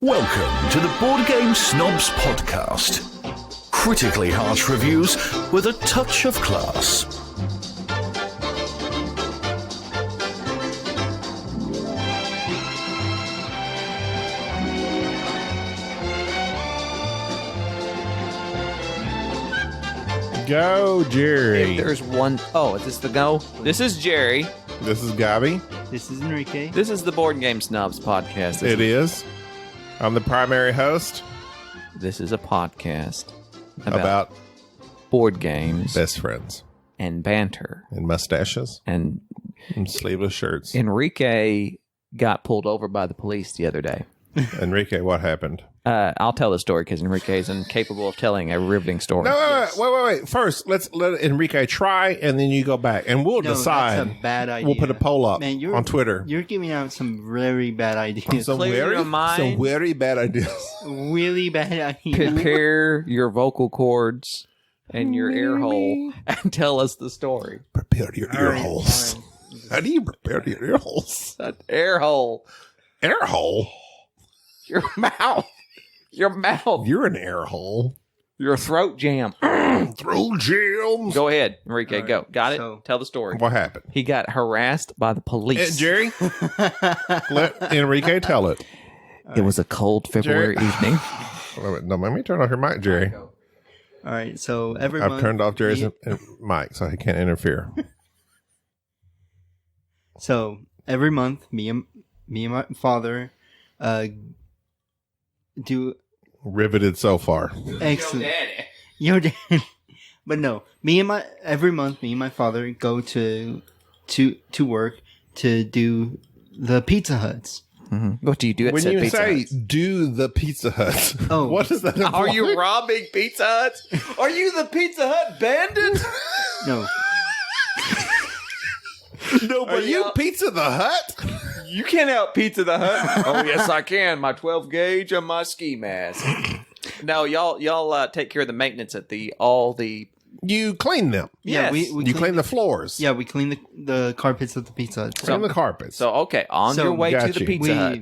Welcome to the Board Game Snobs podcast. Critically harsh reviews with a touch of class. Go, Jerry. If there's one... Oh, is this the go? This is Jerry. This is Gaby. This is Enrique. This is the Board Game Snobs podcast. It is. I'm the primary host. This is a podcast About board games best friends and banter. and mustaches And and sleeveless shirts. Enrique got pulled over by the police the other day. Enrique, what happened? I'll tell the story because Enrique is incapable of telling a riveting story. No, wait. First, let's let Enrique try, and then you go back, and we'll decide. That's a bad idea. We'll put a poll up Man, on Twitter. You're giving out some very bad ideas. Some Clear your mind. very bad ideas. Really bad ideas. Prepare your vocal cords and your ear hole and tell us the story. Prepare your ear All holes. right. How do you prepare your ear holes? That air hole. Air hole? Your mouth. Your mouth. You're an air hole. Your throat jam. Throw jams. Go ahead, Enrique. All right, Go. Got it? so- Tell the story. What happened? He got harassed by the police. Jerry, let Enrique tell it. It was a cold February evening. No, let me turn off your mic, Jerry. All right, so every I've month... turned off Jerry's me- mic, so he can't interfere. So, every month, me and my father do... Riveted so far. Excellent. Yo, Daddy. But no, every month, me and my father go to work to do the Pizza Huts. Mm-hmm. What do you do at When said you Pizza say Huts? do the Pizza Hut, Oh. what does that imply? Are you robbing Pizza Huts? Are you the Pizza Hut bandit? No, Are you Pizza the Hut? You can't out Pizza the Hut. Oh, yes, I can. My 12 gauge and my ski mask. No, y'all take care of the maintenance at all the... You clean them. yeah, Yes. we You clean the floors. Yeah, we clean the carpets at the Pizza Hut. Clean the carpets. So, okay, on So, your way to got the you. Pizza Hut.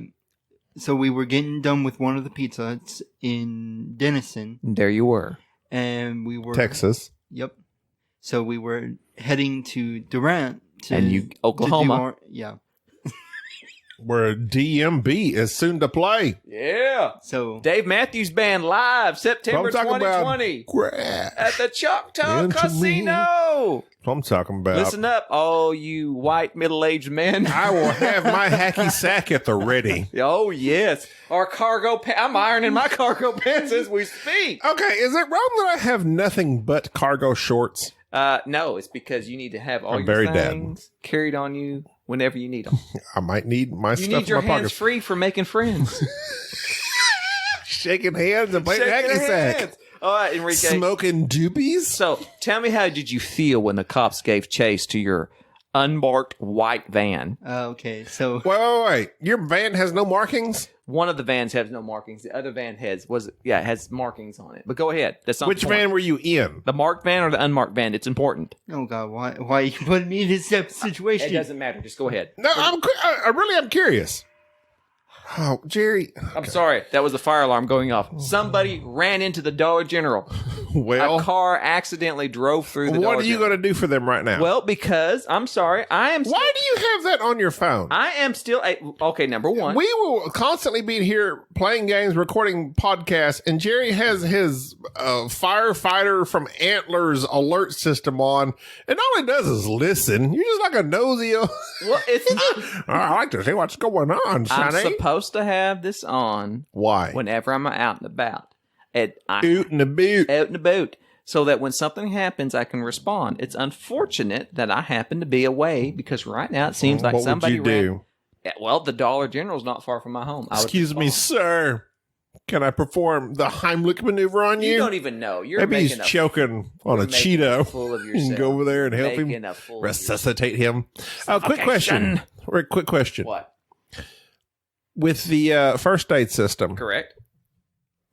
So we were getting done with one of the Pizza Huts in Denison, There you were. and we were Texas. Yep. So we were heading to Durant, Oklahoma. Yeah. Where DMB is soon to play. Yeah. So Dave Matthews Band live September I'm talking about 2020 grass. at the Choctaw Into me. Casino. That's what I'm talking about. Listen up, all you white middle-aged men. I will have my hacky sack at the ready. Oh, yes. Our cargo pants. I'm ironing my cargo pants as we speak. Okay, is it wrong that I have nothing but cargo shorts? No, it's because you need to have all I'm your very dead. things carried on you whenever you need them. I might need my You stuff need your in my hands pockets. free for making friends. Shaking hands and playing Shaking hacky sack. hands. All right, Enrique. Smoking doobies. So, tell me, how did you feel when the cops gave chase to your unmarked white van? okay, so Wait. Your van has no markings? One of the vans has no markings. The other van has markings on it. But go ahead. That's not Which the point. van were you in? The marked van or the unmarked van? It's important. oh god, why are you putting me in this type of It situation? doesn't matter. Just go ahead. No, I really am curious. Oh, Jerry. I'm sorry. That was a fire alarm going off. Somebody ran into the Dollar General. Well, A car accidentally drove through the Dollar what are you General. going to do for them right now? Well, because I'm sorry, I am. why do you have that on your phone? I am still. Okay, number one. We will constantly be here playing games, recording podcasts, and Jerry has his firefighter from Antlers alert system on, and all he does is listen. You're just like a nosy. Well, it's. I like to see what's going on, I'm Sonny. supposed to have this on Why? whenever I'm out and about. Oot and a boot. Out and about, so that when something happens, I can respond. It's unfortunate that I happen to be away because right now it seems like What somebody would you do? ran. Yeah, well, the Dollar General's not far from my home. I would Excuse me, respond. sir. Can I perform the Heimlich maneuver on you? You don't even know. You're Maybe making he's choking on a making a Cheeto. fool of You can yourself. go over there and help Making him a fool of resuscitate him. Oh, quick Okay, question. son. Quick question. What? With the first aid system, Correct.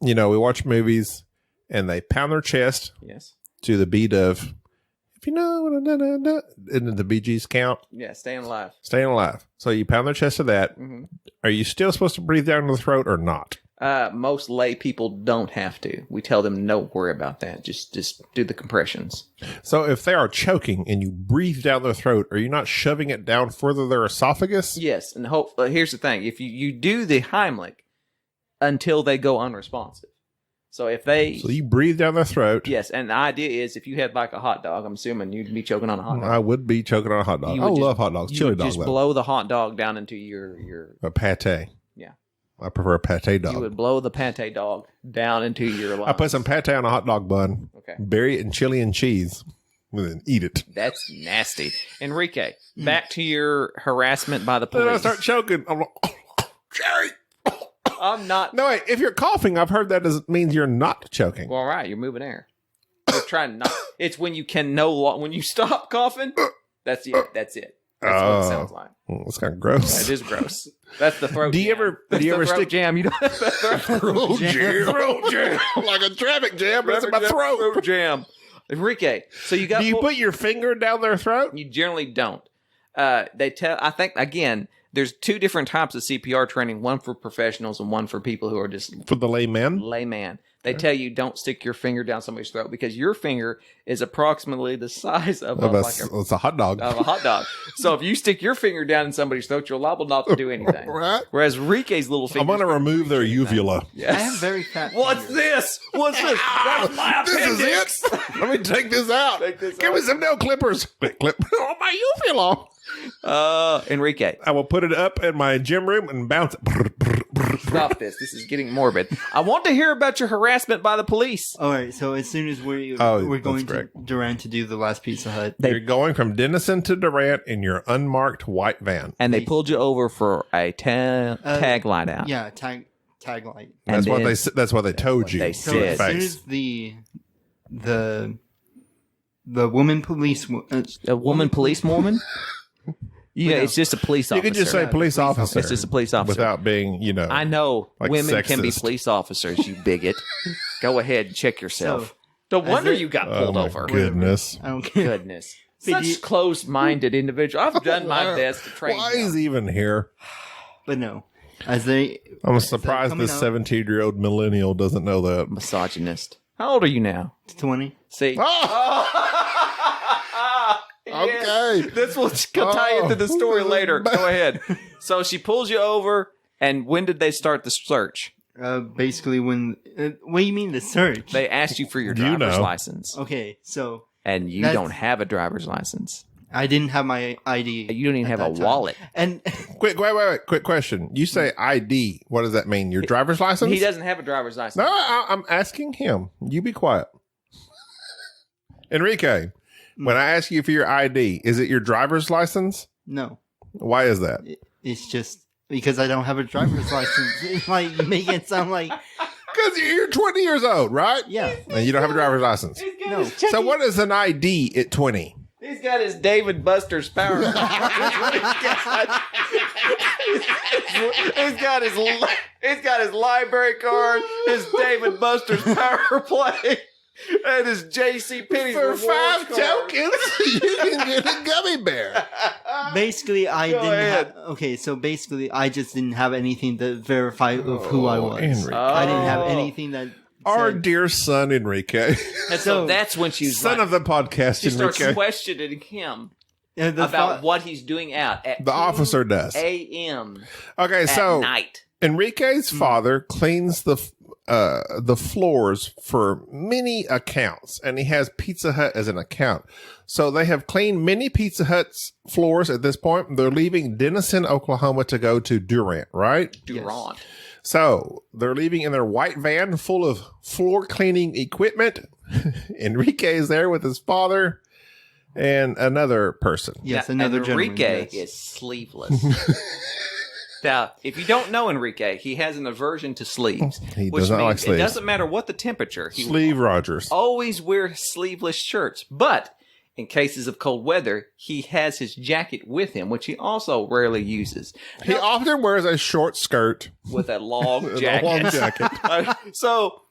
we watch movies and they pound their chest Yes. to the beat of, if you know what and then the Bee Gees count, Yeah. Staying alive. staying alive. So you pound their chest to that. Mm-hmm. Are you still supposed to breathe down the throat or not? Most lay people don't have to. We tell them, don't worry about that. Just do the compressions. So if they are choking and you breathe down their throat, are you not shoving it down further their esophagus? Yes, and here's the thing: if you do the Heimlich until they go unresponsive. So you breathe down their throat. Yes, and the idea is if you had like a hot dog, I'm assuming you'd be choking on a hot dog. I would be choking on a hot dog. I love hot dogs. Chili dogs. Just blow the hot dog down into your a pate. Yeah. I prefer a pate dog. You would blow the pate dog down into your lungs. I put some pate on a hot dog bun. Okay. Bury it in chili and cheese. And then eat it. That's nasty. Enrique, back to your harassment by the police. Then I start choking. I'm like, Jerry. I'm not. No, wait. If you're coughing, I've heard that means you're not choking. Well, all right. You're moving air. You're trying not. It's when you can when you stop coughing. That's it. That's it. That's what it sounds like. It's kind of gross. It is gross. That's the throat. Do you ever stick jam? You don't have that throat jam. Throat jam. Like a traffic jam, but it's in my throat. Throat jam. Enrique, so you got. Do you put your finger down their throat? You generally don't. I think again, there's two different types of CPR training. One for professionals and one for people who are just for the layman. Layman. They tell you don't stick your finger down somebody's throat because your finger is approximately the size of it's a hot dog. Of a hot dog. So if you stick your finger down in somebody's throat, you're liable not to do anything. Right. Whereas Enrique's little finger. I'm going to remove their uvula. Yes. I have very fat What's fingers. this? What's this? That's my appendix. This is it. Let me take this out. Give me some nail clippers. Clip on my uvula. Enrique. I will put it up in my gym room and bounce it. Stop this. This is getting morbid. I want to hear about your harassment by the police. All right, so as soon as we're going to Durant to do the last Pizza Hut, You're going from Denison to Durant in your unmarked white van. And they pulled you over for a tag light out. Yeah, tag light. That's what they told you. they So said. as soon as the woman police, A woman policewoman? Yeah, it's just a police officer. You could just say police officer. It's just a police officer. Without being, I know like women can be sexist. police officers, you bigot. Go ahead and check yourself. No wonder you got pulled over. Goodness. I don't care. Goodness. Such closed-minded individual. I've done my best to train Why you. is he even here? But no, as they I'm surprised this 17-year-old millennial doesn't know that. Misogynist. How old are you now? 20. See? Okay. This will tie into the story later. Go ahead. So she pulls you over, and when did they start the search? Basically, when what do you mean the search? They asked you for your driver's license, Okay, so and you don't have a driver's license. I didn't have my ID. You don't even have a wallet. And Wait. Quick question. You say ID. What does that mean? Your driver's license? He doesn't have a driver's license. No, I'm asking him. You be quiet. Enrique, when I ask you for your ID, is it your driver's license? no, Why is that? it's just because I don't have a driver's license. It's like you make it sound like Because you're 20 years old, right? yeah. And you don't have a driver's license. No. So what is an ID at 20? He's got his David Buster's power. He's got his library card, his David Buster's power play, and his J.C. Penney's For rewards 5 card. tokens, you can get a gummy bear. Basically, I Go didn't ahead. have. Okay, so basically, I just didn't have anything to verify of who I was. Enrique. I didn't have Oh. anything that. Our said- dear son, Enrique. And so that's when she's Son of the podcast, she starts Enrique. questioning him the about thought- what he's doing out at The officer does. a.m. Okay, at so night. Enrique's father cleans the floors for many accounts, and he has Pizza Hut as an account. So they have cleaned many Pizza Hut's floors at this point. They're leaving Denison, Oklahoma to go to Durant, right? Durant. So they're leaving in their white van full of floor cleaning equipment. Enrique is there with his father and another person. Yes, Now, another Enrique gentleman. Yes. is sleeveless. Now, if you don't know Enrique, he has an aversion to sleeves. He which does not means like sleeves. It doesn't matter what the temperature. He will Sleeve Rogers. always wear sleeveless shirts. But in cases of cold weather, he has his jacket with him, which he also rarely uses. He often wears a short skirt With a long and jacket. a long jacket. So,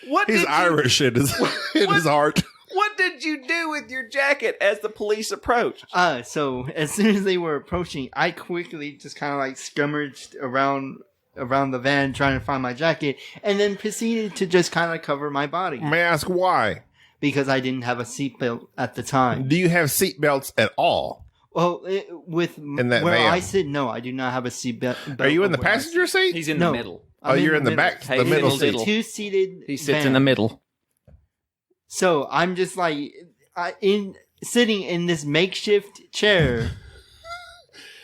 what He's did you- Irish in his heart. What did you do with your jacket as the police approached? So as soon as they were approaching, I quickly just kind of like scrummaged around around the van trying to find my jacket, and then proceeded to just kind of cover my body May I ask why? because I didn't have a seatbelt at the time. Do you have seatbelts at all? Well, where that van? I sit, no, I do not have a seatbelt. Are you in the passenger seat? He's in No. the middle. Oh, you're in the back, Hey, the middle he's in seat. the middle. Two-seated. He sits van. in the middle. So I'm just like sitting in this makeshift chair.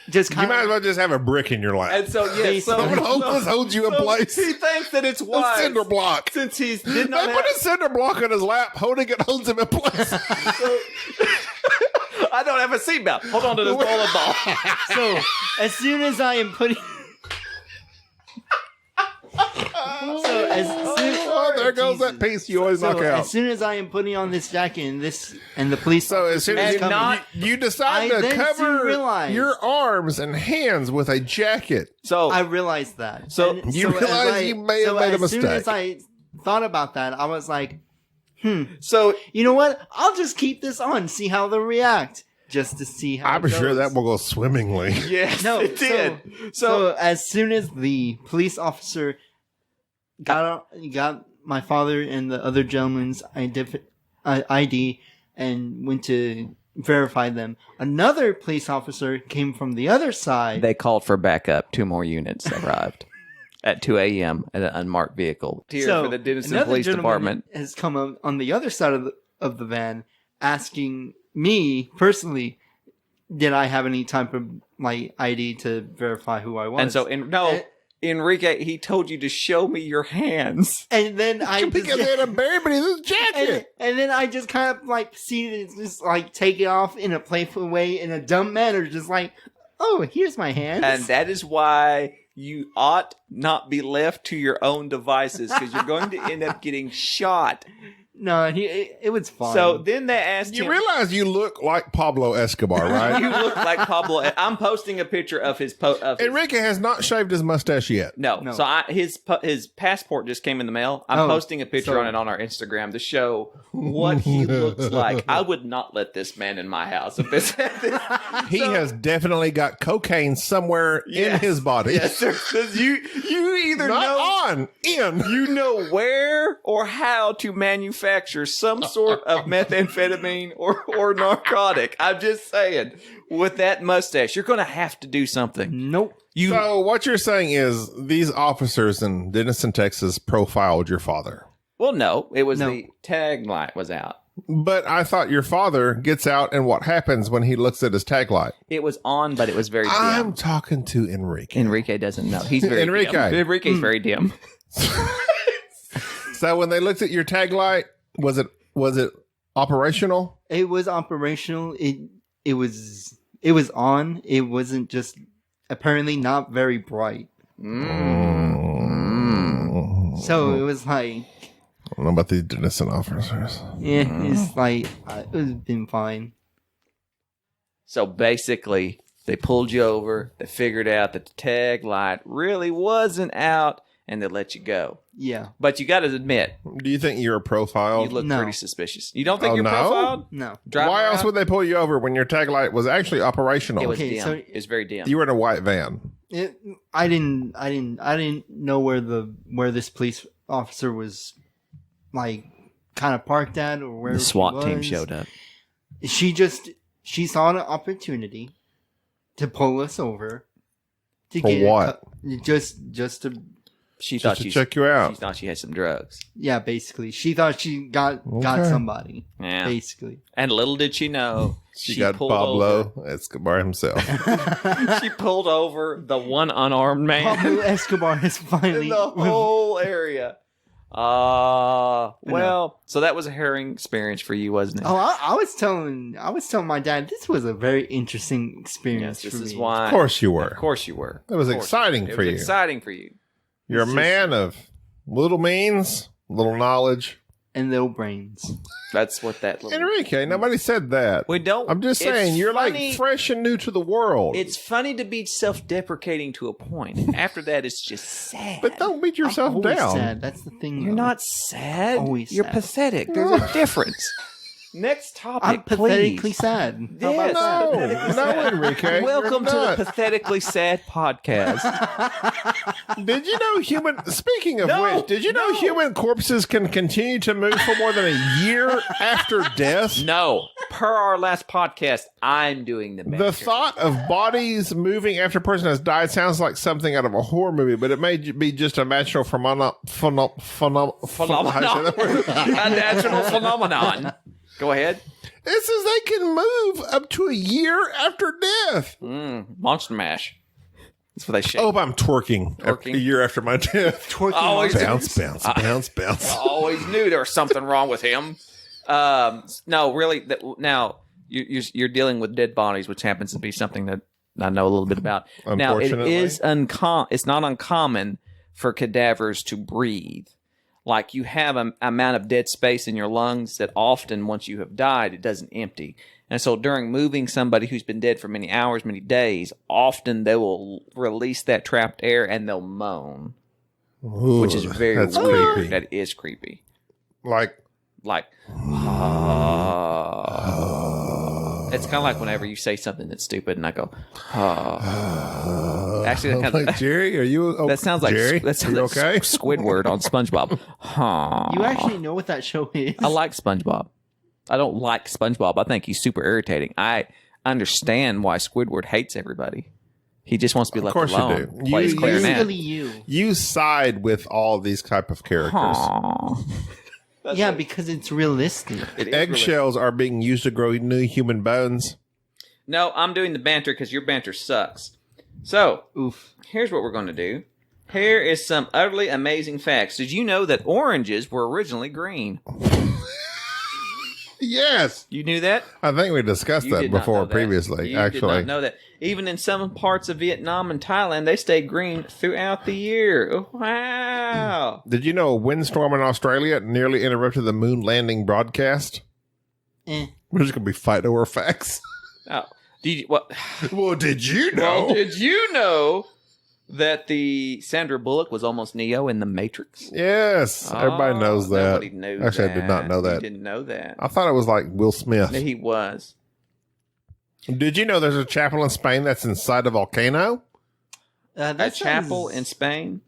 Just You kind might as of. well just have a brick in your lap. And so, yeah, so, Someone holds you in place. He thinks that it's A wise. cinder block. Since he did They not put have... a cinder block on his lap, holding it holds him in place. I don't have a seatbelt. Hold on to this bowling ball. So as soon as I am putting. Oh, there goes that piece you always knock out. As soon as I am putting on this jacket and the police, So as soon as And not- you decide I to then soon cover realized- your arms and hands with a jacket, So, I realized that. So And you as realize you may have made a As soon as mistake. I thought about that, I was like, so you know what? I'll just keep this on, see how they react, just to see how. I'm it sure goes. that will go swimmingly. yes, No, it did. So as soon as the police officer got my father and the other gentleman's ID and went to verify them, another police officer came from the other side. they called for backup. 2 more units arrived at 2 a.m. at an unmarked vehicle. Here for the Denison another Police gentleman Department. has come up on the other side of the van asking me personally, did I have any type of my ID to verify who I was? And so, Enrique, he told you to show me your hands. and then I Because they had a bear beneath his jacket. and then I just kind of like proceeded to just like take it off in a playful way, in a dumb manner, just like, oh, here's my hands. And that is why you ought not be left to your own devices because you're going to end up getting shot. No, it was fine. So then they asked You him. realize you look like Pablo Escobar, right? You look like Pablo. I'm posting a picture of his Enrique has not shaved his mustache yet. No. No. So his passport just came in the mail. I'm posting a picture so- on it on our Instagram to show what he looks like. I would not let this man in my house if this. He has definitely got cocaine somewhere in Yes. his body. Yes, you either Not in. you know where or how to manufacture some sort of methamphetamine or narcotic. I'm just saying, with that mustache, you're going to have to do something. nope. So what you're saying is these officers in Denison, Texas profiled your father. Well, no, it was No. the tag light was out. But I thought your father gets out and what happens when he looks at his tag light? It was on, but it was very dim. I'm talking to Enrique. Enrique doesn't know. He's very Enrique. dim. Enrique's very dim. So when they looked at your tag light, was it operational? It was operational. It was on. It wasn't just apparently not very bright. So it was like, I don't know about these Denison officers. yeah, it's like it was been fine. So basically, they pulled you over. They figured out that the tag light really wasn't out, and they let you go. Yeah, But you got to admit, Do you think you're profiled? you look No. pretty suspicious. You don't think Oh, you're no? profiled? no. Driving Why else around? would they pull you over when your tag light was actually operational? It was Okay, dim. so- It was very dim. You were in a white van. I didn't know where this police officer was, like, kind of parked at, or where the SWAT team was. showed up. She saw an opportunity to pull us over. To For what? Just to She Just thought to she check you out. She thought she had some drugs. yeah, basically she thought she got Okay. somebody. Yeah. Basically, And little did she know, She got pulled Pablo Escobar himself. She pulled over the one unarmed man Pablo Escobar is in finally. the whole area. Well, so that was a harrowing experience for you, wasn't it? Oh, I was telling my dad this was a very interesting experience. yes, for this is me. why. Of course you were. Of course you were. It was Of course. exciting It for was you. exciting for you. You're a It's just- man of little means, little knowledge. And little brains. That's what that little. Enrique, nobody said that. We don't. I'm just it's saying, you're funny- like fresh and new to the world. It's funny to be self-deprecating to a point. After that, it's just sad. But don't beat yourself Always down. sad. That's the thing. You're though. not sad. Always You're sad. pathetic. There's a difference. Next topic, I'm pathetically please. sad. How Yes. about that? No, Enrique. Welcome you're to the not. Pathetically Sad Podcast. Did you know speaking of No, which, did you know human corpses can continue to move for more than a year after death? No, per our last podcast, I'm doing the The banter. thought of bodies moving after a person has died sounds like something out of a horror movie, but it may be just a natural phenomenon. Phenomenon. A natural phenomenon. Go ahead. It says they can move up to a year after death. Monster Mash. That's what they shake. Oh, I'm twerking a year after my death. Twerking Always monsters. Bounce. I always knew there was something wrong with him. No, really. Now you're dealing with dead bodies, which happens to be something that I know a little bit about. Now it is It's not uncommon for cadavers to breathe. Like you have an amount of dead space in your lungs that often, once you have died, it doesn't empty. And so during moving somebody who's been dead for many hours, many days, often they will release that trapped air and they'll moan, which is very weird. Creepy. That is creepy. Like It's kind of like whenever you say something that's stupid and I go, Actually, that, kind like, Jerry, are you? that sounds like Jerry, that sounds are you like okay? Squidward on SpongeBob. You actually know what that show is. I like SpongeBob. I don't like SpongeBob. I think he's super irritating. I understand why Squidward hates everybody. He just wants to be left course you alone. do. Plays You- clarinet. Basically you. You side with all these type of characters. Aw. Yeah, because it's realistic. It is Eggshells are being used to grow new human bones. No, I'm doing the banter because your banter sucks. So, Oof. here's what we're going to do. Here is some utterly amazing facts. Did you know that oranges were originally green? Yes, You knew that? I think we discussed You that did not before know that. previously. You Actually, did not know that. Even in some parts of Vietnam and Thailand, they stay green throughout the year. Oh, wow. did you know a windstorm in Australia nearly interrupted the moon landing broadcast? Eh. We're just gonna be fighting over facts. Oh, did you, what? Well, did you Well, know? did you know that the Sandra Bullock was almost Neo in The Matrix? Yes, everybody knows that. Nobody knew Actually, that. I did not know You that. didn't know that. I thought it was like Will Smith. He was. Did you know there's a chapel in Spain that's inside a volcano? That A chapel sounds- in Spain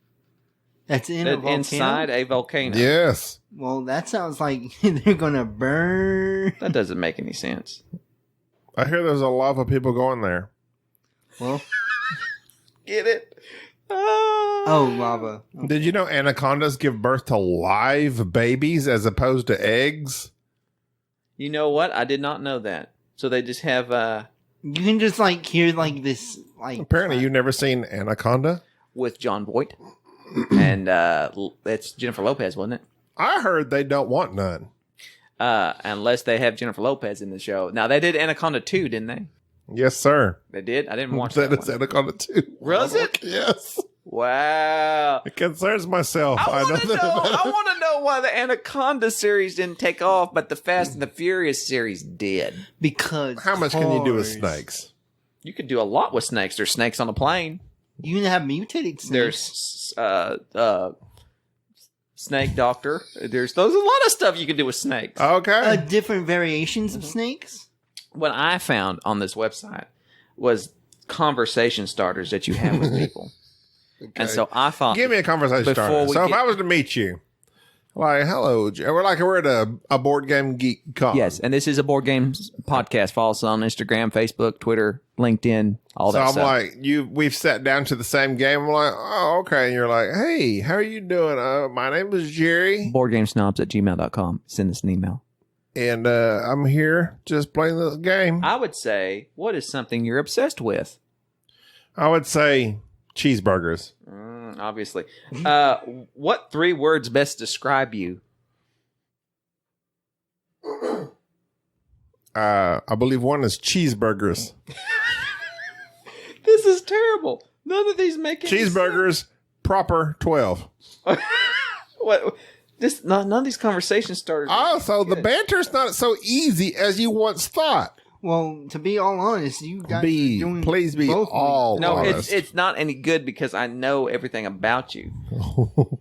That's in a volcano? inside a volcano. Yes. Well, that sounds like they're gonna burn. That doesn't make any sense. I hear there's a lot of people going there. Well, Get it? oh, lava. Did you know anacondas give birth to live babies as opposed to eggs? You know what? I did not know that. So they just have You can just like hear like this like. Apparently, you've never seen Anaconda. with John Voight, and that's Jennifer Lopez, wasn't it? I heard they don't want none. Unless they have Jennifer Lopez in the show. Now they did Anaconda 2, didn't they? Yes, sir. They did. I didn't watch That that is one. Anaconda too. Was it? Yes. Wow. It concerns myself. I want to know. that about it. I want to know why the Anaconda series didn't take off, but the Fast and the Furious series did. Because How much can you do with cars. snakes? You could do a lot with snakes. There's snakes on a plane. You can have mutated snakes. There's snake doctor. There's a lot of stuff you can do with snakes. Okay. Different variations of snakes. What I found on this website was conversation starters that you have with people. And so I thought, Give me a conversation Before starter. we So if get- I was to meet you, like, hello, we're at a board game geek con. yes, and this is a board games podcast. Follow us on Instagram, Facebook, Twitter, LinkedIn, all So that I'm stuff. like, we've sat down to the same game. I'm like, oh, okay. And you're like, hey, how are you doing? My name is Jerry, BoardGameSnobs@gmail.com. Send us an email. and I'm here just playing this game. I would say, what is something you're obsessed with? I would say cheeseburgers. Obviously. What 3 words best describe you? I believe one is cheeseburgers. This is terrible. None of these make any Cheeseburgers, proper 12. sense. What? None of these conversation starters. Also, the banter's not so easy as you once thought. Well, to be all honest, you guys Please be both all No, honest. it's not any good because I know everything about you.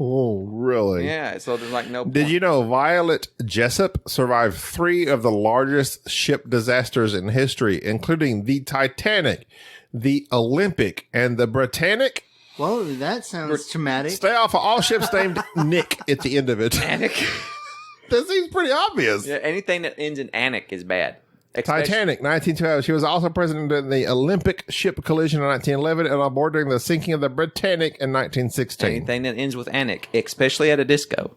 Oh, really? Yeah, so there's like no point. Did you know Violet Jessup survived 3 of the largest ship disasters in history, including the Titanic, the Olympic, and the Britannic? Well, that sounds traumatic. Stay off of all ships named Nick at the end of it. Anik? That seems pretty obvious. Yeah, anything that ends in Anik is bad. Titanic, 1912. She was also present in the Olympic ship collision in 1911 and on board during the sinking of the Britannic in 1916. Anything that ends with Anik, especially at a disco.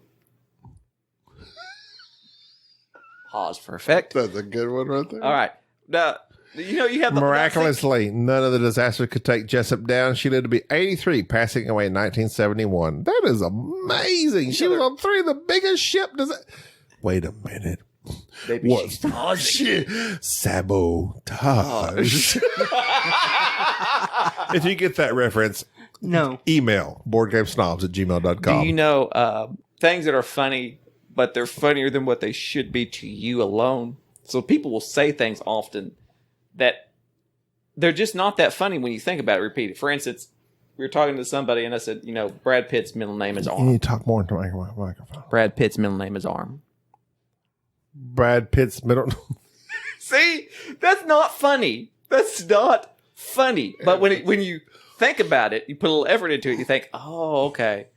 Pause for effect. That's a good one right there. All right. Now, you have the Miraculously, none of the disasters could take Jessup down. She lived to be 83, passing away in 1971. That is amazing. She was on 3 of the biggest ship disasters. Wait a minute. Baby, What? she's Oh, shit. Sabotage. If you get that reference, No. email boardgamesnobs@gmail.com. Do you know things that are funny, but they're funnier than what they should be to you alone? So people will say things often that they're just not that funny when you think about it. Repeat it. For instance, we were talking to somebody and I said, Brad Pitt's middle name is You Arm. need to talk more into my microphone. Brad Pitt's middle name is Arm. Brad Pitt's middle. See, that's not funny. That's not funny. But when you think about it, you put a little effort into it, you think, oh, okay.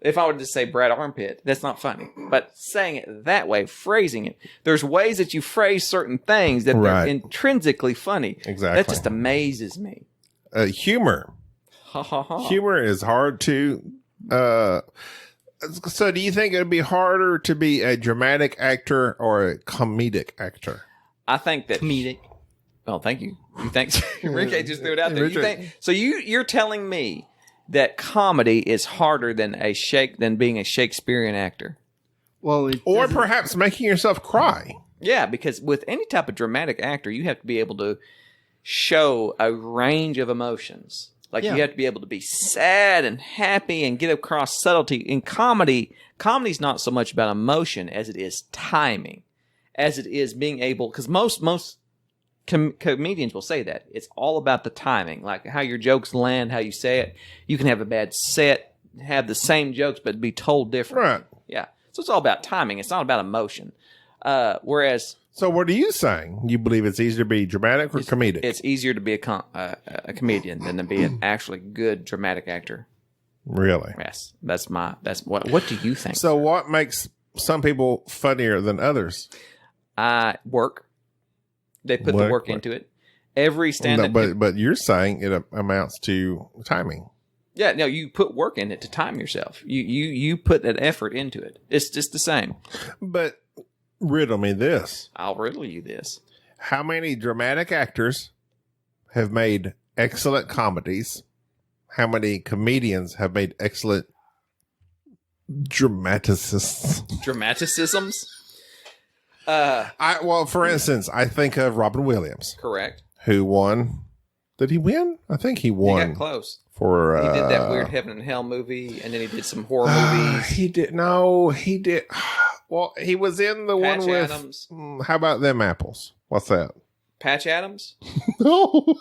If I were to say Brad Armpit, that's not funny. But saying it that way, phrasing it, there's ways that you phrase certain things that Right. they're intrinsically funny. Exactly. That just amazes me. Humor. Ha ha ha. Humor is hard to. So, do you think it would be harder to be a dramatic actor or a comedic actor? I think that Comedic. Oh, thank you. You think Enrique just threw it out there? Richard. You're telling me that comedy is harder than being a Shakespearean actor? Well, Or perhaps making yourself cry. Yeah, because with any type of dramatic actor, you have to be able to show a range of emotions. Like Yeah. you have to be able to be sad and happy and get across subtlety. In comedy's not so much about emotion as it is timing, as it is being able. Because most comedians will say that it's all about the timing, like how your jokes land, how you say it. You can have a bad set, have the same jokes, but be told different. Right. Yeah, so it's all about timing. It's not about emotion. Whereas. So, what are you saying? You believe it's easier to be dramatic or comedic? It's easier to be a comedian than to be an actually good dramatic actor. Really? Yes, that's what do you think? So, what makes some people funnier than others? Work. They put the work into it. Every stand-up. But you're saying it amounts to timing. Yeah, no, you put work in it to time yourself. You put an effort into it. It's just the same. But riddle me this. I'll riddle you this. How many dramatic actors have made excellent comedies? How many comedians have made excellent dramaticists? Dramaticisms? For instance, I think of Robin Williams, Correct. who won. Did he win? I think he won. He got close. For He did that weird Heaven and Hell movie, and then he did some horror movies. He did. No, he did. Well, he was in the Patch one with. Adams. How about them apples? What's that? Patch Adams? No,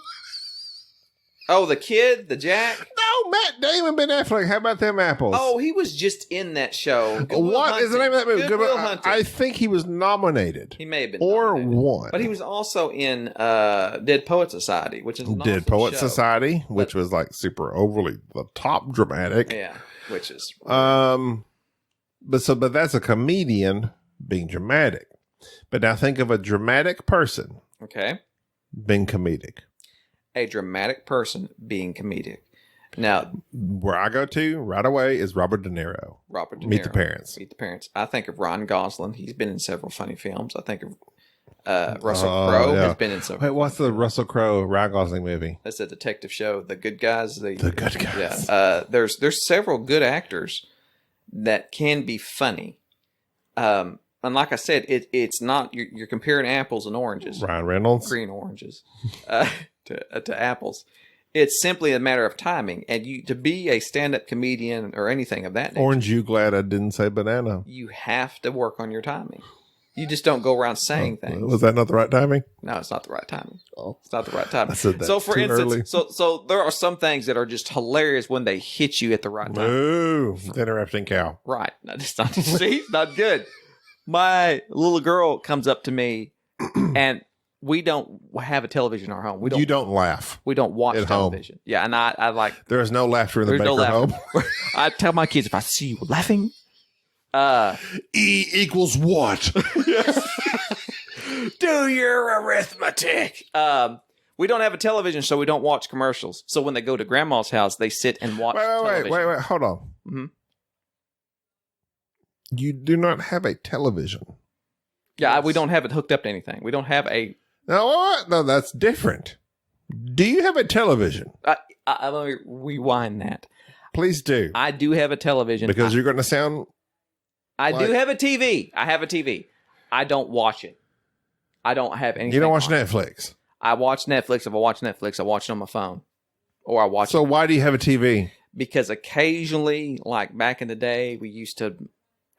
Oh, the kid, the Jack. no, Matt Damon, Ben Affleck. How about them apples? Oh, he was just in that show. Good Will what is the name of that movie? Good Will Hunting. I think he was nominated. He may have been or nominated. won. But he was also in Dead Poet Society, which is an Dead awesome Poet show. Society, which was like super overly the top dramatic. Yeah, which is But that's a comedian being dramatic. But now think of a dramatic person okay. being comedic. A dramatic person being comedic. Now, Where I go to right away is Robert De Niro. Robert De Niro. Meet the Parents. Meet the Parents. I think of Ryan Gosling. He's been in several funny films. I think of Russell Crowe has been in some. Wait, what's the Russell Crowe Ryan Gosling movie? That's a detective show. The Good Guys. The Good Guys. Yeah. There's several good actors that can be funny. And like I said, it's not you're comparing apples and oranges. Ryan Reynolds. Green oranges to apples. It's simply a matter of timing. And to be a stand-up comedian or anything of that nature, Orange, you glad I didn't say banana? you have to work on your timing. You just don't go around saying things. Was that not the right timing? No, it's not the right timing. Oh. It's not the right timing. I said that so, for too instance, early. so there are some things that are just hilarious when they hit you at the right time. Moo. Interrupting cow. Right. No, it's not. See, not good. My little girl comes up to me, and we don't have a television in our home. You don't laugh. We don't watch at television. home. Yeah, and I like. There is no laughter in the Baker home. I tell my kids, if I see you laughing, E equals what? do your arithmetic. We don't have a television, so we don't watch commercials. So when they go to grandma's house, they sit and watch television. Wait. Hold on. Mm-hmm. You do not have a television. Yeah, we don't have it hooked up to anything. We don't have a... No, that's different. Do you have a television? Let me rewind that. Please do. I do have a television. Because you're going to sound... I do have a TV. I have a TV. I don't watch it. I don't have anything. You don't watch Netflix? I watch Netflix. If I watch Netflix, I watch it on my phone. Or I watch So why do you have a TV? Because occasionally, like back in the day, we used to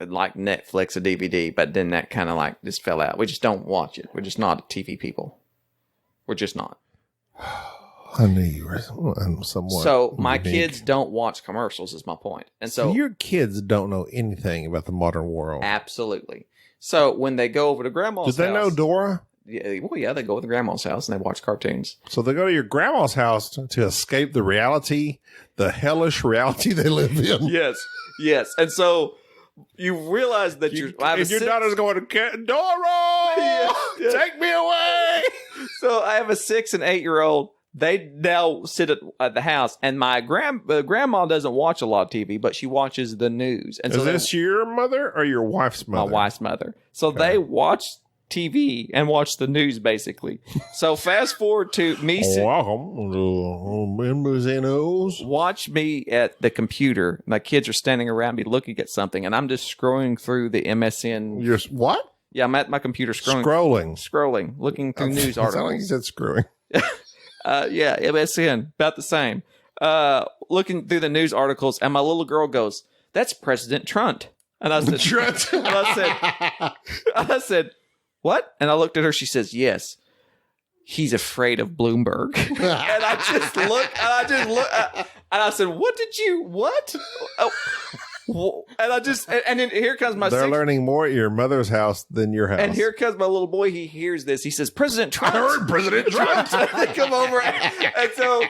like Netflix a DVD, but then that kind of like just fell out. We just don't watch it. We're just not TV people. We're just not. I knew you were somewhat. So my unique. kids don't watch commercials is my point. And so your kids don't know anything about the modern world. Absolutely. So when they go over to grandma's house. Do they know Dora? Yeah, well, yeah, they go to grandma's house and they watch cartoons. So they go to your grandma's house to escape the reality, the hellish reality they live in. Yes. And so you realize that your daughter's going to Dora, take me away. So I have a 6 and 8-year-old. They now sit at the house, and my grandma doesn't watch a lot of TV, but she watches the news. And is this your mother or your wife's mother? My wife's mother. So they watch TV and watch the news, basically. So fast forward to me. Welcome to watch me at the computer. My kids are standing around me looking at something, and I'm just scrolling through the MSN. You're what? Yeah, I'm at my computer scrolling, looking through news articles. Sound like you said screwing. Yeah, MSN, about the same. Looking through the news articles, and my little girl goes, "That's President Trump." And I said, Trump. And I said, "What?" And I looked at her. She says, "Yes, he's afraid of Bloomberg." And I just looked, and I said, "What? Oh. And then here comes my. They're learning more at your mother's house than your house. And here comes my little boy. He hears this. He says, "President Trump." I heard President Trump. They come over, and so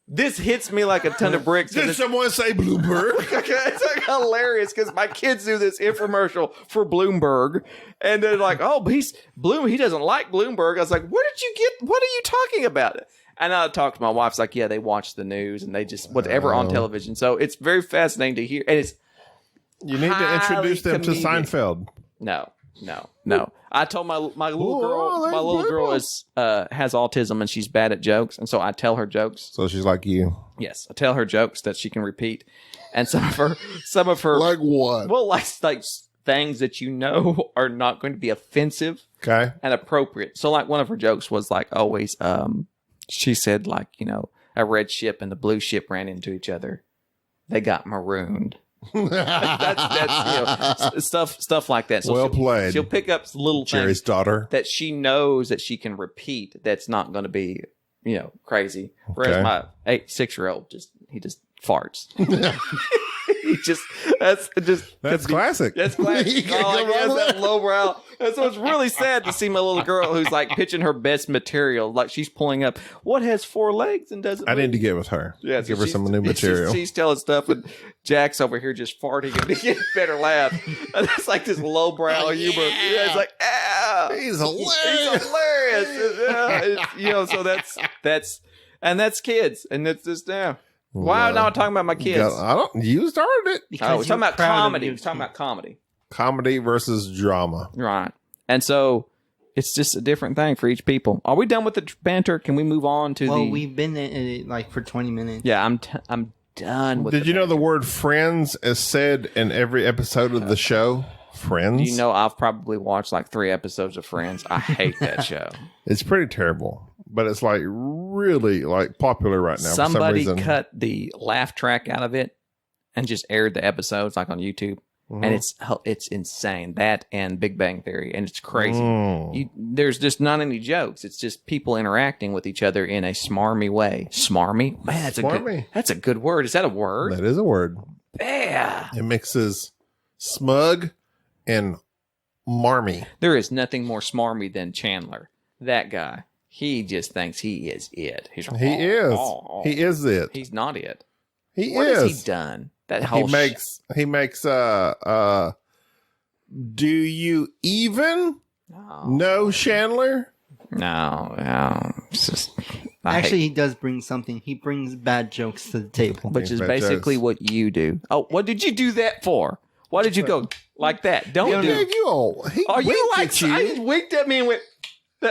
this hits me like a ton of bricks. Did someone say Bloomberg? It's like hilarious because my kids do this infomercial for Bloomberg, and they're like, "Oh, but he doesn't like Bloomberg." I was like, "Where did you get? What are you talking about?" And I talked to my wife. It's like, "Yeah, they watch the news and they just whatever on television." So it's very fascinating to hear, and it's. You need to introduce them to Seinfeld. No. I told my little girl has autism and she's bad at jokes, and so I tell her jokes. So she's like you. Yes, I tell her jokes that she can repeat, and some of her like what? Well, like things that you know are not going to be offensive, okay, and appropriate. So, like one of her jokes was like always, she said like a red ship and the blue ship ran into each other, they got marooned. that's stuff like that. So well played. She'll pick up little Jerry's things daughter that she knows that she can repeat. That's not going to be crazy. Whereas my 6-year-old he just farts. That's classic. That's classic. He has that lowbrow. And so it's really sad to see my little girl who's like pitching her best material. Like she's pulling up what has 4 legs and doesn't. I need to get with her. Yeah, give her some new material. She's telling stuff, and Jack's over here just farting and he better laugh. And it's like this lowbrow humor. Yeah, it's like he's hilarious. So that's kids, and it's just now. Why am I not talking about my kids? You started it. We're talking about comedy. We're talking about comedy. Comedy versus drama. Right. And so it's just a different thing for each people. Are we done with the banter? Can we move on to we've been in it like for 20 minutes. Yeah, I'm done with Did you know the word friends is said in every episode of the show? Friends? You know, I've probably watched like 3 episodes of Friends. I hate that show. It's pretty terrible. But it's like really like popular right now. Somebody for some reason. cut the laugh track out of it and just aired the episodes like on YouTube. and it's insane. That and Big Bang Theory, and it's crazy. There's just not any jokes. It's just people interacting with each other in a smarmy way. Smarmy, man, that's a good word. Is that a word? That is a word. Yeah, it mixes smug and marmy. There is nothing more smarmy than Chandler. That guy, he just thinks he is it. He is it. He's not it. What has he done? That whole he makes do you even know Chandler? No. It's just he does bring something. He brings bad jokes to the table, which is basically what you do. Oh, what did you do that for? Why did you go like that? Don't do it. He winked at me and went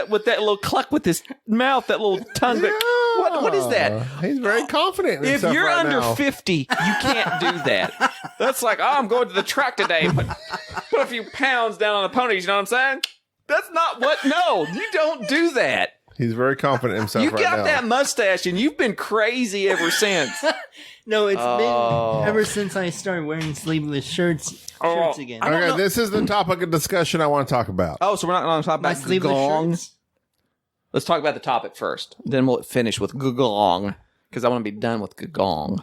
with that little cluck with his mouth, that little tongue. What is that? He's very confident in If himself you're right under now. 50, you can't do that. That's like, I'm going to the track today, but put a few pounds down on the ponies, you know what I'm saying? That's not no, you don't do that. He's very confident in himself You right now. got that mustache and you've been crazy ever since. No, it's been ever since I started wearing sleeveless shirts again. Okay, this is the topic of discussion I want to talk about. Oh, so we're not going to talk about sleeveless Gugong? shirts? Let's talk about the topic first. Then we'll finish with Gugong, because I want to be done with Gugong.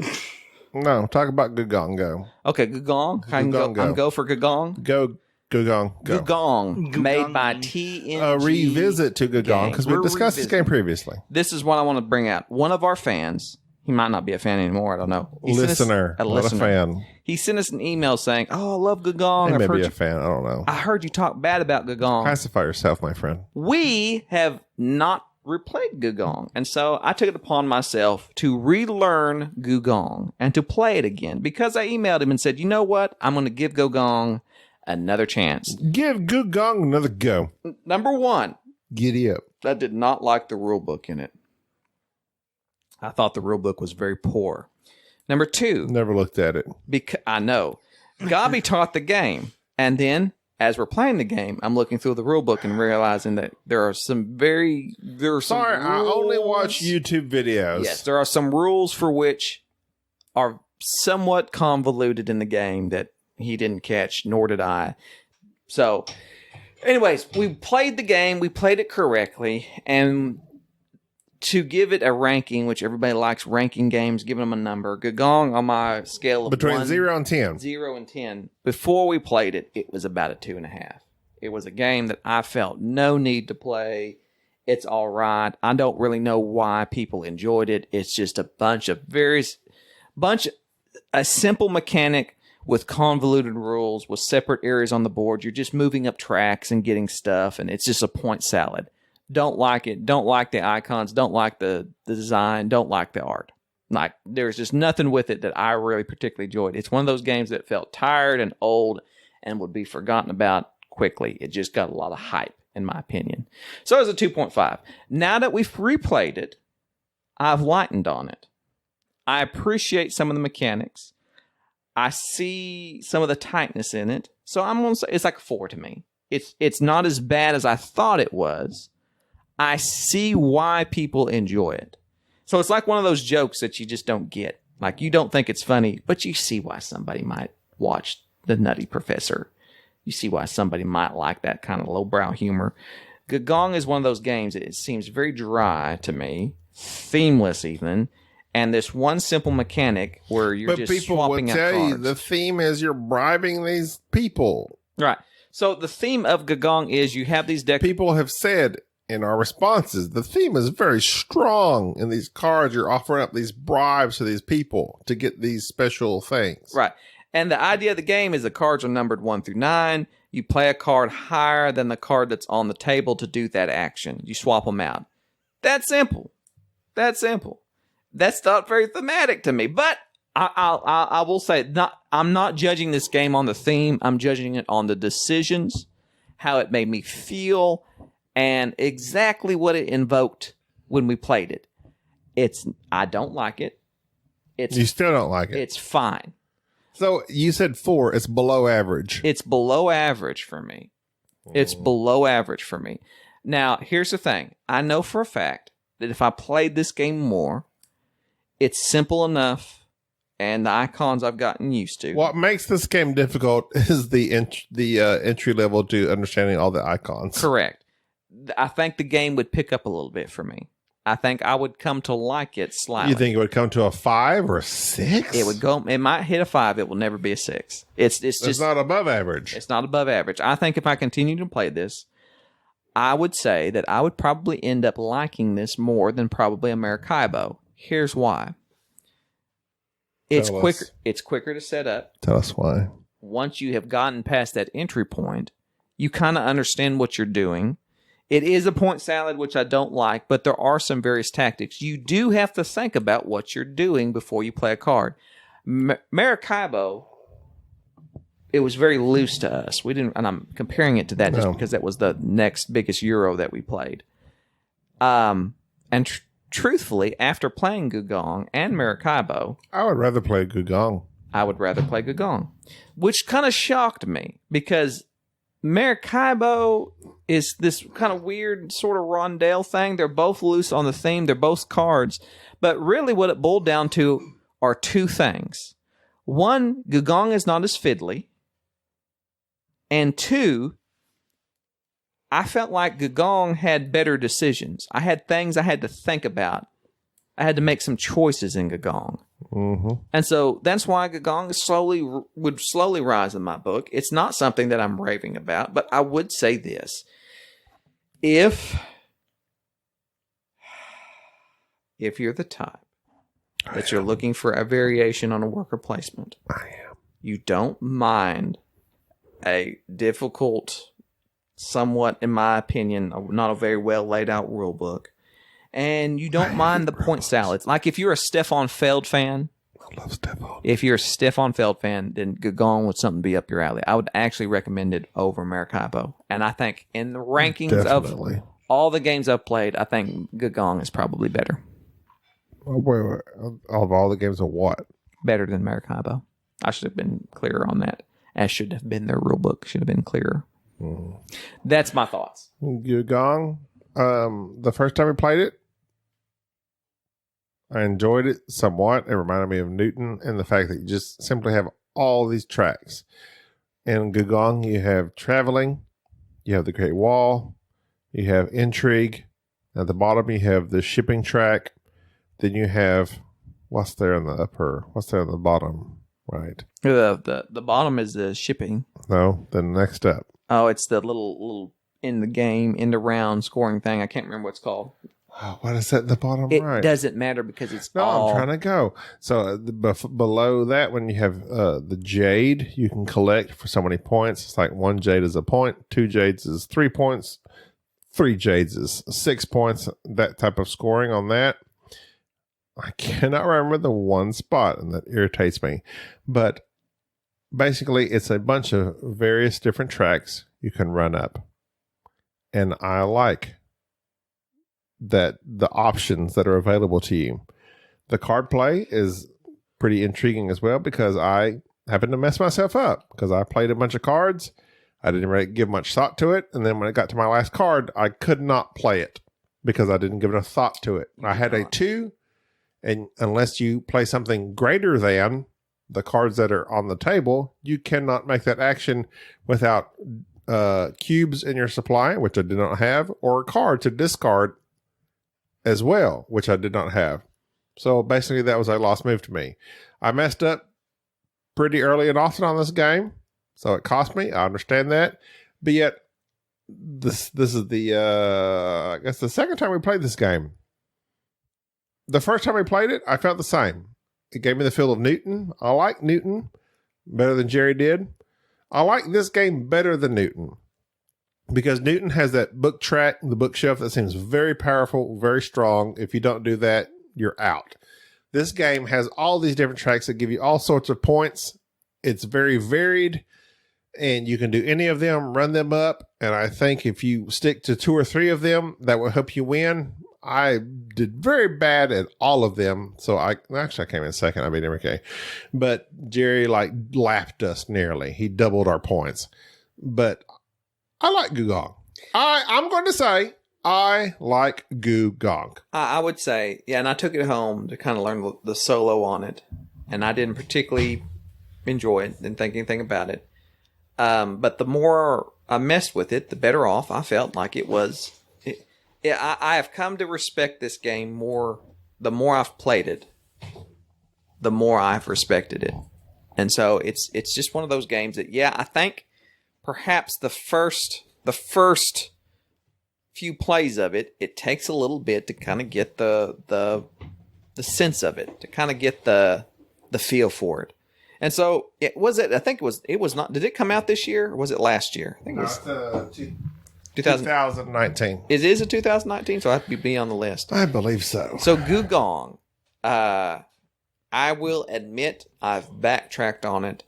No, talk about Gugong. Go. Okay, Gugong. I can go for Gugong. Go, Gugong. Go. Gugong, made by TNG. A revisit to Gugong, because we discussed this game previously. This is what I want to bring out. One of our fans, he might not be a fan anymore, I don't know. Listener, not a fan. He sent us an email saying, "Oh, I love Gugong. He may be a fan, I don't know. I heard you talk bad about Gugong." Pacify yourself, my friend. We have not replayed Gugong, and so I took it upon myself to relearn Gugong and to play it again, because I emailed him and said, you know what? I'm going to give Gugong another chance. Give Gugong another go. Number one, giddy up. I did not like the rule book in it. I thought the rule book was very poor. Number two, never looked at it. I know. Gaby taught the game, and then as we're playing the game, I'm looking through the rule book and realizing that there are some Sorry, I only watch YouTube videos. Yes, there are some rules for which are somewhat convoluted in the game that he didn't catch, nor did I. So, anyways, we played the game, we played it correctly, and to give it a ranking, which everybody likes ranking games, giving them a number, Gugong on my scale of between 0 and 10. 0 and 10. Before we played it, it was about a 2.5. It was a game that I felt no need to play. It's all right. I don't really know why people enjoyed it. It's just a simple mechanic with convoluted rules, with separate areas on the board. You're just moving up tracks and getting stuff, and it's just a point salad. Don't like it. Don't like the icons. Don't like the design. Don't like the art. Like, there's just nothing with it that I really particularly enjoyed. It's one of those games that felt tired and old and would be forgotten about quickly. It just got a lot of hype, in my opinion. So it's a 2.5. Now that we've replayed it, I've lightened on it. I appreciate some of the mechanics. I see some of the tightness in it. So I'm going to say it's like a 4 to me. It's not as bad as I thought it was. I see why people enjoy it. So it's like one of those jokes that you just don't get. Like, you don't think it's funny, but you see why somebody might watch The Nutty Professor. You see why somebody might like that kind of lowbrow humor. Gugong is one of those games that it seems very dry to me, themeless even, and this one simple mechanic where you're just swapping out cards. But people will tell you the theme is you're bribing these people. Right. So the theme of Gugong is you have these decks. People have said in our responses, the theme is very strong in these cards. You're offering up these bribes to these people to get these special things. Right. And the idea of the game is the cards are numbered 1 through 9. You play a card higher than the card that's on the table to do that action. You swap them out. That's simple. That's simple. That's not very thematic to me. But I will say, I'm not judging this game on the theme. I'm judging it on the decisions, how it made me feel, and exactly what it invoked when we played it. I don't like it. You still don't like it? It's fine. So you said 4. It's below average. It's below average for me. It's below average for me. Now, here's the thing. I know for a fact that if I played this game more, it's simple enough and the icons I've gotten used to. What makes this game difficult is the entry level to understanding all the icons. Correct. I think the game would pick up a little bit for me. I think I would come to like it slightly. You think it would come to a 5 or a 6? It would go. It might hit a 5. It will never be a 6. It's just not above average. It's not above average. I think if I continue to play this, I would say that I would probably end up liking this more than probably a Maracaibo. Here's why. It's quicker. It's quicker to set up. Tell us why. Once you have gotten past that entry point, you kind of understand what you're doing. It is a point salad, which I don't like, but there are some various tactics. You do have to think about what you're doing before you play a card. Maracaibo, it was very loose to us. We didn't, and I'm comparing it to that just because that was the next biggest Euro that we played. Truthfully, after playing Gugong and Maracaibo, I would rather play Gugong. I would rather play Gugong, which kind of shocked me because Maracaibo is this kind of weird sort of rondelle thing. They're both loose on the theme. They're both cards. But really what it boiled down to are two things. One, Gugong is not as fiddly. And two, I felt like Gugong had better decisions. I had things I had to think about. I had to make some choices in Gugong. Mm-hmm. And so that's why Gugong would slowly rise in my book. It's not something that I'm raving about, but I would say this. If you're the type that you're looking for a variation on a worker placement, I am. You don't mind a difficult, somewhat, in my opinion, not a very well laid out rule book. And you don't mind the point salads. Like if you're a Stefan Feld fan. I love Stefan. If you're a Stefan Feld fan, then Gugong would something be up your alley. I would actually recommend it over Maracaibo. And I think in the rankings of all the games I've played, I think Gugong is probably better. Wait. Of all the games of what? Better than Maracaibo. I should have been clearer on that. As should have been their rule book. Should have been clearer. That's my thoughts. Gugong. The first time we played it, I enjoyed it somewhat. It reminded me of Newton and the fact that you just simply have all these tracks. In Gugong, you have traveling, you have the Great Wall, you have intrigue. At the bottom, you have the shipping track. Then you have what's there in the bottom, right? The bottom is the shipping. No, then next up. Oh, it's the little in the game, in the round scoring thing. I can't remember what it's called. What is that at the bottom right? It doesn't matter because it's I'm trying to go. So below that, when you have the jade, you can collect for so many points. It's like 1 jade is a point, 2 jades is 3 points, 3 jades is 6 points, that type of scoring on that. I cannot remember the one spot, and that irritates me. But basically, it's a bunch of various different tracks you can run up. And I like that the options that are available to you. The card play is pretty intriguing as well because I happened to mess myself up because I played a bunch of cards. I didn't really give much thought to it. And then when it got to my last card, I could not play it because I didn't give enough thought to it. I had a 2, and unless you play something greater than the cards that are on the table, you cannot make that action without cubes in your supply, which I did not have, or a card to discard as well, which I did not have. So basically that was a lost move to me. I messed up pretty early and often on this game, so it cost me. I understand that. But yet, this is the, I guess the second time we played this game. The first time we played it, I felt the same. It gave me the feel of Newton. I like Newton better than Jerry did. I like this game better than Newton because Newton has that book track, the bookshelf that seems very powerful, very strong. If you don't do that, you're out. This game has all these different tracks that give you all sorts of points. It's very varied, and you can do any of them, run them up. And I think if you stick to 2 or 3 of them, that will help you win. I did very bad at all of them. So I came in second. I beat Enrique. But Jerry lapped us nearly. He doubled our points. But I like Gugong. I'm going to say I like Gugong. I would say, yeah, and I took it home to kind of learn the solo on it. and I didn't particularly enjoy it, didn't think anything about it. But the more I messed with it, the better off I felt like it was. I have come to respect this game more. The more I've played it, the more I've respected it. And so it's just one of those games that, I think perhaps the first few plays of it, it takes a little bit to kind of get the sense of it, to kind of get the feel for it. And so it was not, did it come out this year or was it last year? I think it was 2019. It is a 2019, so I have to be on the list. I believe so. So Gugong, I will admit I've backtracked on it.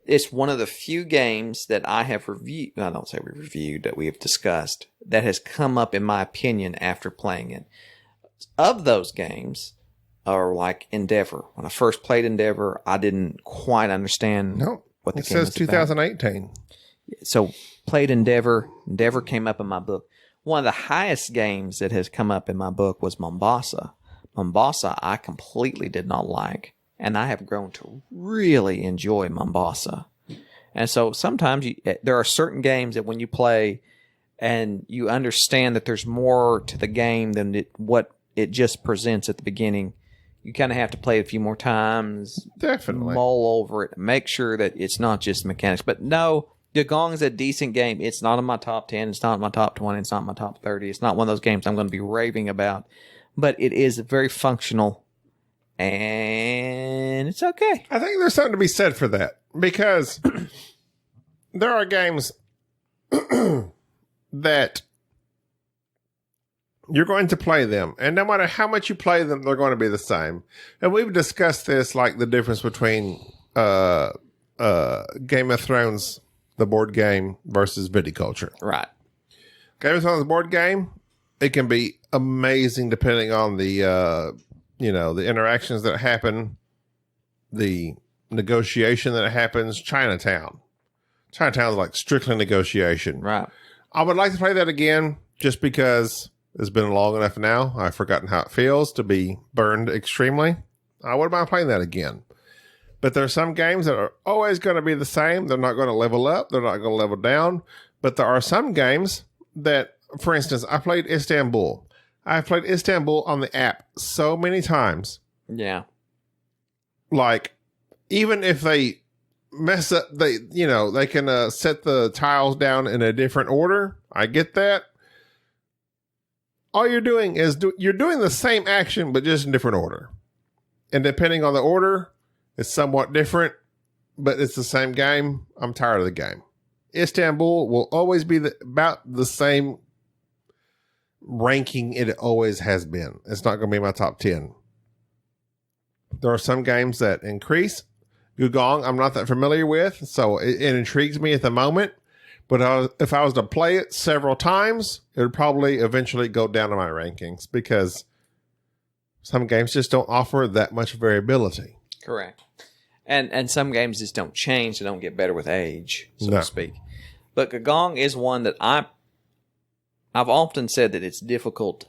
It's one of the few games that I have reviewed. I don't say we reviewed, that we have discussed, that has come up in my opinion after playing it. Of those games are like Endeavor. When I first played Endeavor, I didn't quite understand what the game was. It says 2018. So played Endeavor. Endeavor came up in my book. One of the highest games that has come up in my book was Mombasa. Mombasa, I completely did not like, and I have grown to really enjoy Mombasa. And so sometimes there are certain games that when you play and you understand that there's more to the game than what it just presents at the beginning, you kind of have to play it a few more times. Definitely. Mull over it. Make sure that it's not just mechanics. But no, Gugong is a decent game. It's not in my top 10. It's not in my top 20. It's not in my top 30. It's not one of those games I'm going to be raving about. But it is very functional, and it's okay. I think there's something to be said for that, because there are games that you're going to play them, and no matter how much you play them, they're going to be the same. And we've discussed this, like the difference between Game of Thrones, the board game, versus viticulture. Right. Game of Thrones board game, it can be amazing depending on the the interactions that happen, the negotiation that happens. Chinatown's like strictly negotiation. Right. I would like to play that again, just because it's been long enough now. I've forgotten how it feels to be burned extremely. I wouldn't mind playing that again. But there are some games that are always going to be the same. They're not going to level up. They're not going to level down. But there are some games that, for instance, I played Istanbul. I've played Istanbul on the app so many times. Yeah. Like, even if they mess up, they can set the tiles down in a different order. I get that. All you're doing is you're doing the same action, but just in different order. And depending on the order, it's somewhat different, but it's the same game. I'm tired of the game. Istanbul will always be about the same ranking it always has been. It's not going to be my top 10. There are some games that increase. Gugong, I'm not that familiar with, so it intrigues me at the moment. But if I was to play it several times, it would probably eventually go down in my rankings, because some games just don't offer that much variability. Correct. And some games just don't change. They don't get better with age, so to speak. But Gugong is one that I've often said that it's difficult.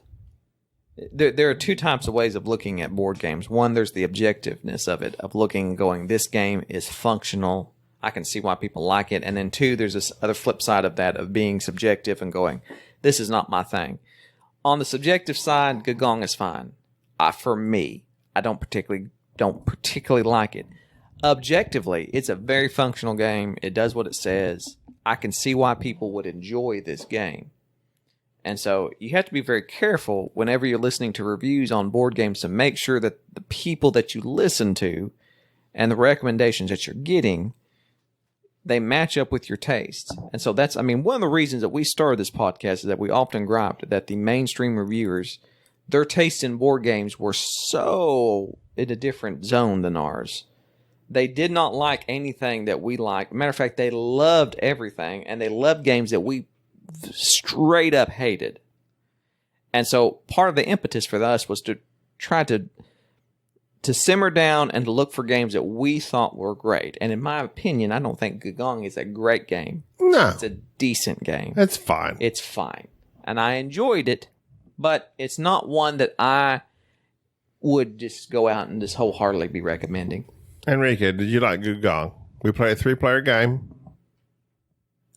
There are two types of ways of looking at board games. One, there's the objectiveness of it, of looking and going, this game is functional. I can see why people like it. And then two, there's this other flip side of that, of being subjective and going, this is not my thing. On the subjective side, Gugong is fine. For me, I don't particularly like it. Objectively, it's a very functional game. It does what it says. I can see why people would enjoy this game. And so you have to be very careful whenever you're listening to reviews on board games to make sure that the people that you listen to and the recommendations that you're getting, they match up with your tastes. And so that's, one of the reasons that we started this podcast is that we often griped that the mainstream reviewers, their taste in board games were so in a different zone than ours. They did not like anything that we liked. Matter of fact, they loved everything, and they loved games that we straight up hated. And so part of the impetus for us was to try to simmer down and to look for games that we thought were great. And in my opinion, I don't think Gugong is a great game. No. It's a decent game. It's fine. It's fine. And I enjoyed it, but it's not one that I would just go out and just wholeheartedly be recommending. Enrique, did you like Gugong? We play a 3-player game.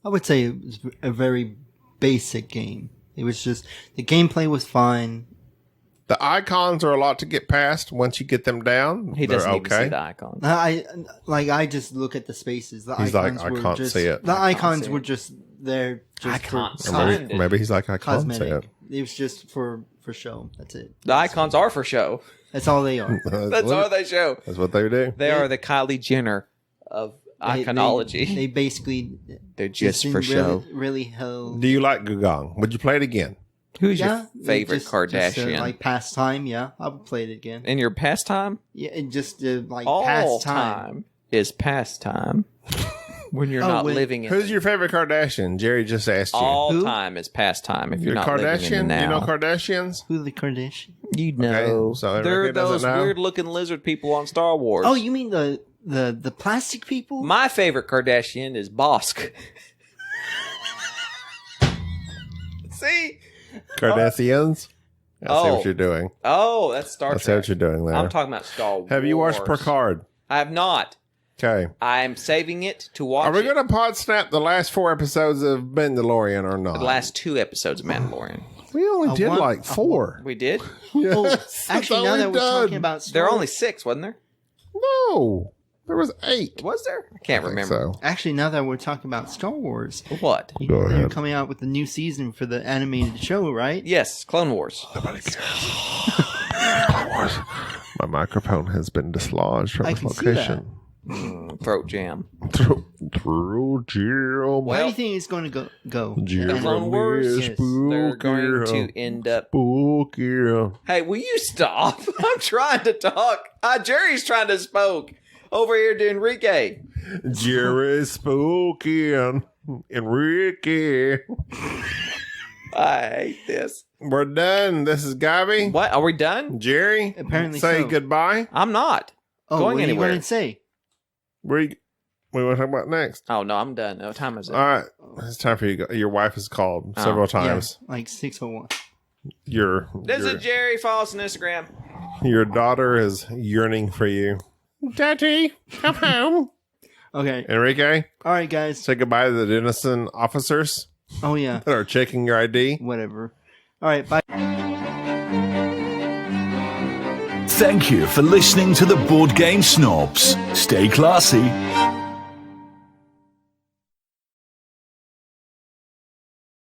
I would say it was a very basic game. It was just, the gameplay was fine. The icons are a lot to get past. Once you get them down, He doesn't even see the icons. I just look at the spaces. He's like, I can't see it. The icons were just there. I can't see it. Maybe he's like, I can't see it. It was just for show. That's it. The icons are for show. That's all they are. That's all they show. That's what they do. They are the Kylie Jenner of iconology. They basically... They're just for show. Really held... Do you like Gugong? Would you play it again? Who's your favorite Kardashian? Just, like pastime, yeah. I would play it again. In your pastime? Yeah, and just like all pastime. Time is pastime. When you're not living in Who's your favorite Kardashian? Jerry just asked you. All time is pastime if you're not living in the now. You know Kardashians? Who are the Kardashians? You know. Okay, so they're those weird-looking lizard people on Star Wars. Oh, you mean the plastic people? My favorite Kardashian is Bosk. See? Kardashians? I see what you're doing. Oh, that's Star Trek. I see what you're doing there. I'm talking about Star Wars. Have you watched Picard? I have not. Okay. I'm saving it to watch. Are we going to pod snap the last 4 episodes of Mandalorian or not? The last 2 episodes of Mandalorian. We only did like 4. We did? Yes, actually, now that we're talking about there are only 6, wasn't there? No. There was 8. Was there? I can't remember. So. Actually, now that we're talking about Star Wars. What? You're coming out with the new season for the animated show, right? Yes, Clone Wars. Nobody cares. Clone Wars. My microphone has been dislodged from its location. Throat jam. Throat jam. Where do you think it's going to go? The Clone Wars, they're going to end up... Spooky. Hey, will you stop? I'm trying to talk. Jerry's trying to spoke. Over here to Enrique. Jerry spooky. Enrique. I hate this. We're done. This is Gaby. What? Are we done? Jerry? Apparently say so. goodbye. I'm not going anywhere. What do you want to say? What do you want to talk about next? Oh, no, I'm done. No, time is it? All right. It's time for you to go. Your wife has called several times. Yeah, like 6:01. This is Jerry. Follow us on Instagram. Your daughter is yearning for you. Daddy, come home. Okay. Enrique? All right, guys. Say goodbye to the Denison officers. Oh, yeah. That are checking your ID. Whatever. All right, bye. Thank you for listening to the Board Game Snobs. Stay classy.